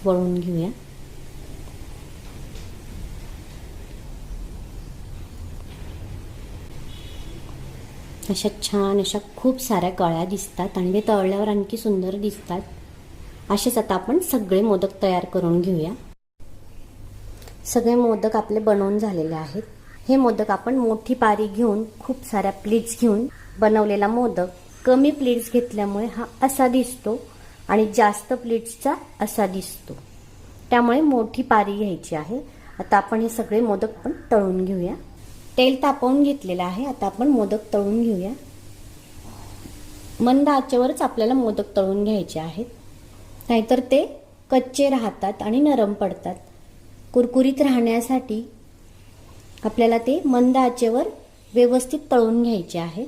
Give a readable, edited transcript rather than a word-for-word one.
वळून घेऊया. अशा छान अशा खूप साऱ्या कळ्या दिसतात आणि ते तळल्यावर आणखी सुंदर दिसतात. असेच आता आपण सगळे मोदक तयार करून घेऊया. सगळे मोदक आपले बनवून झालेले आहेत. हे मोदक आपण मोठी पारी घेऊन खूप साऱ्या प्लेट्स घेऊन बनवलेला मोदक कमी प्लेट्स घेतल्यामुळे हा असा दिसतो आणि जास्त प्लेट्सचा असा दिसतो. त्यामुळे मोठी पारी घ्यायची आहे. आता आपण हे सगळे मोदक पण तळून घेऊया. तेल तापवून घेतलेलं आहे. आता आपण मोदक तळून घेऊया. मंद आचेवरच आपल्याला मोदक तळून घ्यायचे आहेत, नाहीतर ते कच्चे राहतात आणि नरम पडतात. कुरकुरीत राहण्यासाठी आपल्याला ते मंद आचेवर व्यवस्थित तळून घ्यायचे आहे.